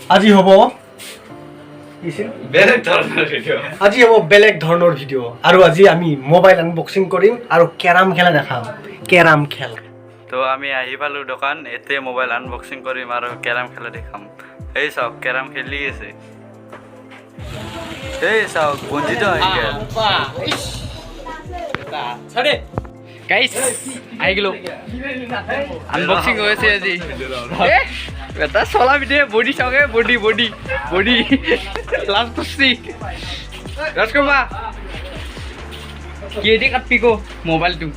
আজি হ'ব বেলেগ ধৰণৰ ভিডিঅ' আৰু আজি আমি মোবাইল আনবক্সিং কৰিম আৰু কেৰাম খেলা দেখাম কেৰাম খেল তো আমি আহি পালো দোকান এতে মোবাইল আনবক্সিং কৰিম আৰু কেৰাম খেলা দেখাম এই চাওক কেৰাম খেলি আছে এই চাওক বঞ্জিত আহি গেল গাইস আহি গেল আনবক্সিং হৈছে আজি এটা চলা ভিডিঅ বডি চাওকে বডি বডি বডি লাভ করছি রাজকুমা কি এডি কাটপি কো মোবাইল টু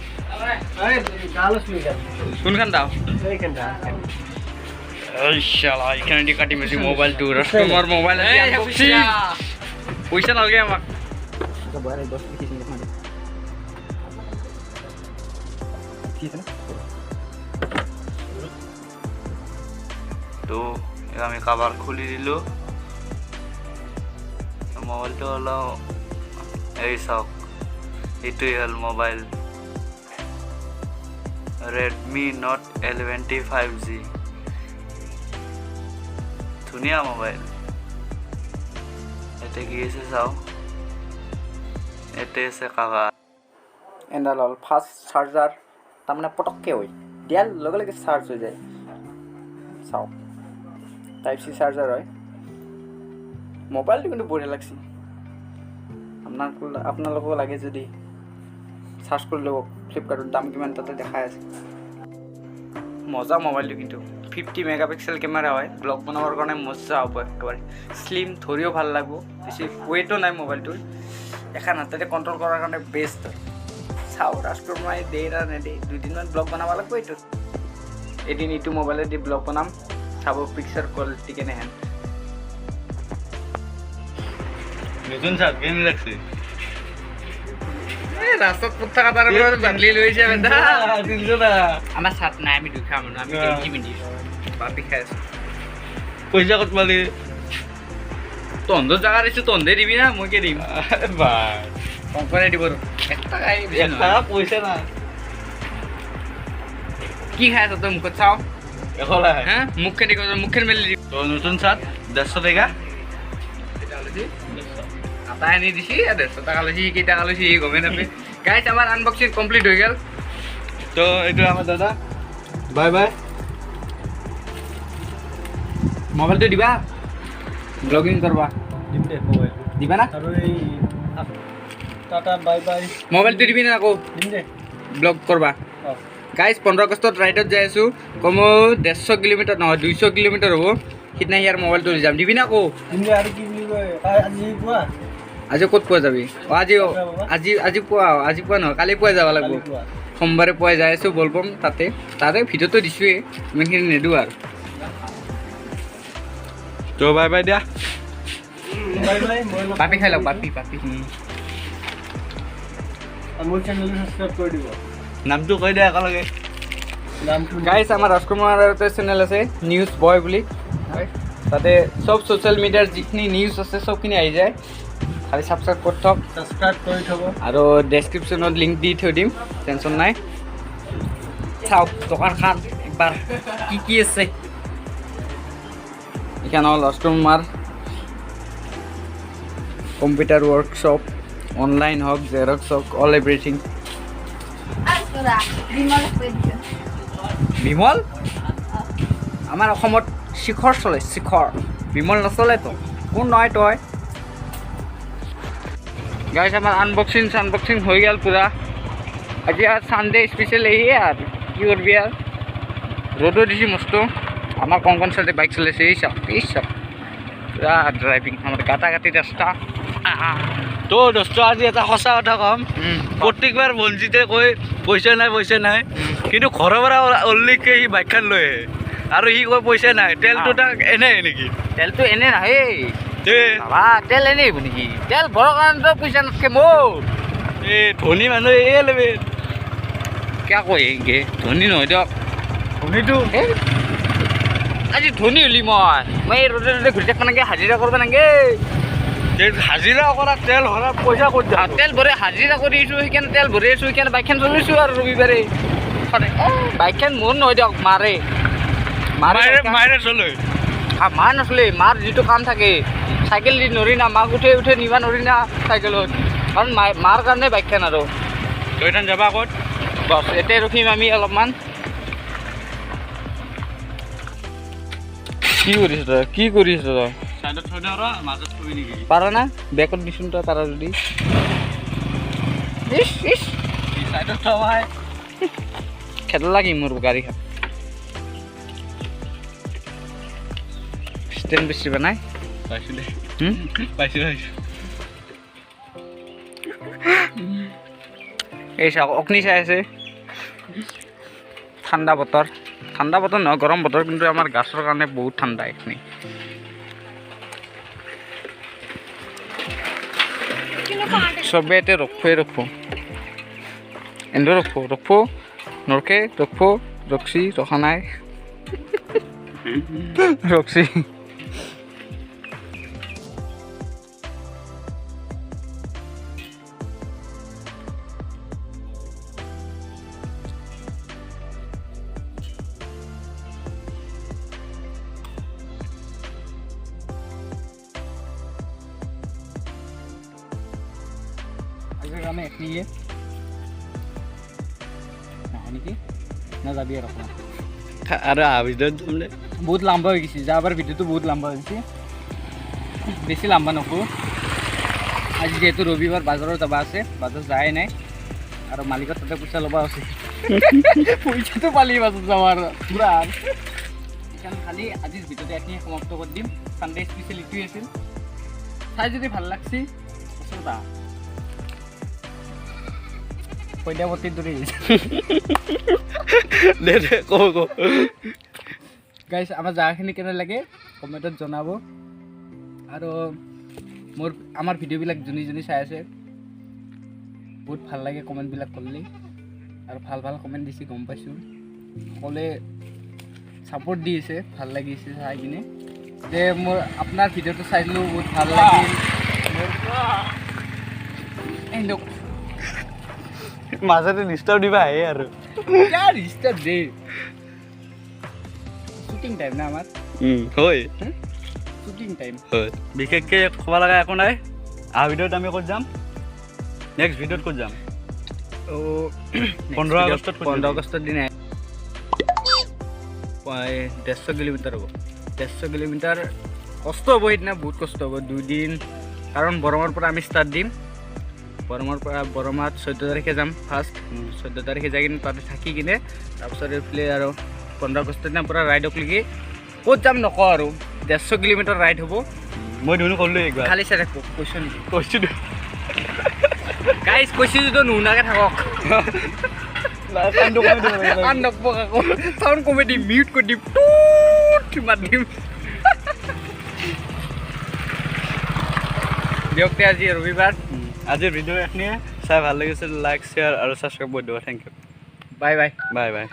কোনখান দাও ইনশাআল্লাহ এখানে এডি কাটি মেছি মোবাইল টু রাজকুমার মোবাইল আছে আনবক্সিং পয়সা নালগে আমাক তো আমি কভার খুলি দিল মোবাইলটা হলো এই চাওক এইটোই হল মোবাইল Redmi Note 11 5G ধুনীয়া মোবাইল এতে কি আছে চাও এতে আছে কভার এন্ডাল হল ফাস্ট চার্জার তারমানে পটককে হয় দিয়ার লগে লগে চার্জ হয়ে যায় চাও টাইপ সি চার্জার হয় মোবাইলটো কিন্তু বঢ়িয়া লাগছে আপোনালোকক লাগে যদি সার্চ কৰি ল'ব ফ্লিপকাৰ্টৰ দাম কিমান তাতে দেখাই আছে মজা মোবাইলটো কিন্তু 50 মেগাপিক্সেল কেমেৰা হয় ব্লগ বনাবৰ কাৰণে মজা হ'ব একেবাৰে স্লিম ধৰিও ভাল লাগিব বেছি ওয়েটো নাই মোবাইলটোৰ এখন হাতেৰে কন্ট্ৰোল কৰাৰ কাৰণে বেষ্ট হয় চাও ৰাষ্ট্ৰমাই দেই না নেদে দুদিনমান ব্লগ বনাব লাগিব এইটো এদিন এইটো মোবাইলে দি ব্লগ বনাম চাব পিকচাৰ কোৱালিটি কেনে হেন নতুন চাৰ্ট কেনে লাগছে রাস্তাত পুত্তা কাটার উপর বান্ডলি লইছে বেটা দিলছো না আমার সাথ নাই আমি দুখা মানু আমি কেজি মিনি বাপি খাইছ পয়সা কত পালি তন্দ জায়গা দিছ তন্দে দিবি না মই কে দিম বা কোম্পানি দিব 1 টাকা এই পয়সা না কি খাইছ তুই মুখ চাও এখলা হ্যাঁ মুখে দিক মুখের মেলি দিব তো নতুন চার্ট 150 টাকা এটা হলো আটা আনি দিছি 150 টাকা লইছি কি টাকা লইছি গমে নাপে গাইস আমার আনবক্সিং কমপ্লিট হয়ে গেল তো এটা আমার দাদা বাই বাই মোবাইল তো দিবা ব্লগিং করবা দিম দে মোবাইল দিবা না আৰু এই টাটা বাই বাই মোবাইল তো দিবি না আকৌ দিম দে ব্লগ করবা গাইস 15 আগস্টত রাইডত যাই আছো কমো 150 কিলোমিটার নহয় 200 কিলোমিটার হবো কিতনা ইয়ার মোবাইল তো যাম দিবি না আকৌ দিম দে আৰু কি বুলি কয় আজি কোৱা আজি ক'ত পোৱা যাবি আজি পোৱা নহয় কালি পোৱা যাব লাগিব সোমবাৰে পোৱা যাই আছো বলবম তাতে ভিডিঅ'টো দিছোৱে ইমানখিনি নেদো আৰু তো বাই বাই দিয়া বাই বাই পাপি খাই লওক পাপি মোৰ চেনেলটো সাবস্ক্ৰাইব কৰি দিব নামটো কৈ দিয়া একেলগে নামটো গাইছ আমাৰ ৰাজকুমাৰ এটা চেনেল আছে নিউজ বয় বুলি তাতে সব সোশ্যাল মিডিয়াৰ যিখিনি নিউজ আছে সবখিনি আহি যায় খালি সাবস্ক্ৰাইব কৰি থব আৰু ডেসক্ৰিপচনত লিংক দি থৈ দিম টেনশন নাই চাওক দোকানখন একবাৰ কি আছে এখানে হল কাস্টমাৰ কম্পিউটাৰ ওয়াৰ্কশপ অনলাইন হোক জেৰক্স হোক অল এভৰিথিং বিমল আমাৰ অসমত শিখৰ চলে শিখৰ বিমল নচলে তো কোন নহয় তই গাইস আমার আনবক্সিং হয়ে গেল পুরা আজি আর সানডে স্পেশাল এই আর কি করবি আর রোদও দিছি মস্ত আমার কঙ্কন সাথে বাইক চলেছে এই সব পুরা ড্রাইভিং আমার গাটাগাটি রাস্তা তো দোস্ত আজি এটা সঁচা কথা কম প্ৰত্যেকবাৰ বঞ্জিতে কৈ পইচা নাই কিন্তু ঘৰৰ পৰা অল্লিকে সি বাইকখন লৈ আহে আৰু সি কৈ পইচা নাই তেলটো তাক এনে নেকি তেলটো এনে নাহে বাবা তেল এনে নেকি তেল ভৰাৰ কাৰণে পইচা নাথাকে মোৰ এই ধনী মানুহে এই ল'বে কিয় কয় এনকে ধনী নহয় দিয়ক ধনীটো আজি ধনী হলি মই এই ৰ'দে ৰ'দে ঘূৰি থাকিব নাগে হাজিৰা কৰিব নাগে হাজিৰা কৰা তেল ভৰা পইচা ক'ত যাব তেল ভৰে হাজিৰা কৰি আছোঁ সেইকাৰণে তেল ভৰি আছোঁ সেইকাৰণে বাইকখন চলিছোঁ আৰু ৰবিবাৰে বাইকখন মোৰ নহয় দিয়ক মাৰে মাৰে চলে মাৰ নচলে মাৰ যিটো কাম থাকে চাইকেল দি নৰি না মাক উঠে উঠে নিবা নৰি না চাইকেলত কাৰণ মাৰ কাৰণে বাইকখন আৰু তইঠান যাবা ক'ত বছ এতিয়া ৰখিম আমি অলপমান কি কৰিছ তই চাইডত থৈ দে আৰু মাজত থবি নেকি পাৰা না বেকত দিছোন তই পাৰা যদি ইছ ইছ চাইডত থবাই খেদা লাগি মোৰ গাড়ীখন ষ্টেণ্ড বেছি বনাই পাইছোঁ দে পাইছোঁ এই চাওক অগ্নি চাই আছে ঠাণ্ডা বতৰ নহয় গৰম বতৰ কিন্তু আমাৰ গাছৰ কাৰণে বহুত ঠাণ্ডা এইখিনি চবে এতিয়া ৰখো এনে ৰখো নৰখে ৰখছি ৰখা নাই ৰখছি আজিৰ কাৰণে এইখিনিয়ে নেকি না যাবি আৰু আৰু ভিডিঅ'ত যামলে বহুত লম্বা হৈ গৈছে যাবাৰ ভিডিঅ'টো বহুত লম্বা হৈ গৈছে বেছি লম্বা নকৰোঁ আজি যিহেতু ৰবিবাৰ বাজাৰত যাব আছে বাজাৰ যাই নাই আৰু মালিকৰ তাতে পইচা ল'ব আছে পইচাটো পালি বাজাৰত যাব আৰু পুৰা সেইকাৰণে খালি আজিৰ ভিডিঅ'টো এইখিনি সমাপ্ত কৰি দিম ছানডে স্পেচিয়েল এইটোৱে আছিল চাই যদি ভাল লাগছি ওচৰত পইদাপতিৰ দৰে দে কওঁ গাইছ আমাৰ জাগাখিনি কেনে লাগে কমেণ্টত জনাব আৰু আমাৰ ভিডিঅ'বিলাক যোনে চাই আছে বহুত ভাল লাগে কমেণ্টবিলাক কৰিলে আৰু ভাল কমেণ্ট দিছে গম পাইছোঁ সকলোৱে ছাপোৰ্ট দি আছে ভাল লাগিছে চাই কিনে যে মোৰ আপোনাৰ ভিডিঅ'টো চাইছিলোঁ বহুত ভাল লাগিল মাজতে ডিষ্টাৰ্ব দিবা আহে আৰু ডিষ্টাৰ্ব দে শ্বুটিং টাইম না আমাৰ হয় শ্বুটিং টাইম হয় বিশেষকৈ ক'ব লগা একো নাই অহা ভিডিঅ'ত আমি ক'ত যাম নেক্সট ভিডিঅ'ত ক'ত যাম 15 আগষ্টৰ দিনা 150 কিলোমিটাৰ হ'ব 150 কিলোমিটাৰ কষ্ট হ'ব সেইদিনা বহুত কষ্ট হ'ব 2 দিন কাৰণ বৰমৰ পৰা আমি ষ্টাৰ্ট দিম বৰমাত 14 তাৰিখে যাম ফাৰ্ষ্ট 14 তাৰিখে যাই কিনে তাতে থাকি কিনে তাৰপিছত এইফালে আৰু 15 আগষ্টৰ দিনা পূৰা ৰাইডক লাগি ক'ত যাম নকওঁ আৰু 150 কিলোমিটাৰ ৰাইড হ'ব মই ধুনু ক'লোঁ একবাৰ খালি চাই থাকোঁ কৈছোঁ নেকি কৈছোঁ গাইজ কৈছোঁ যদি নুশুনাকৈ থাকক নকব আকৌ চাউণ্ড কমাই দিম মিউট কৰি দিম মাত দিম দিয়ক আজি ৰবিবাৰ আজিৰ ভিডিঅ' এইখিনিয়ে চাই ভাল লাগিছিল লাইক শ্বেয়াৰ আৰু ছাবস্ক্ৰাইব কৰি দিব thank U bye bye bye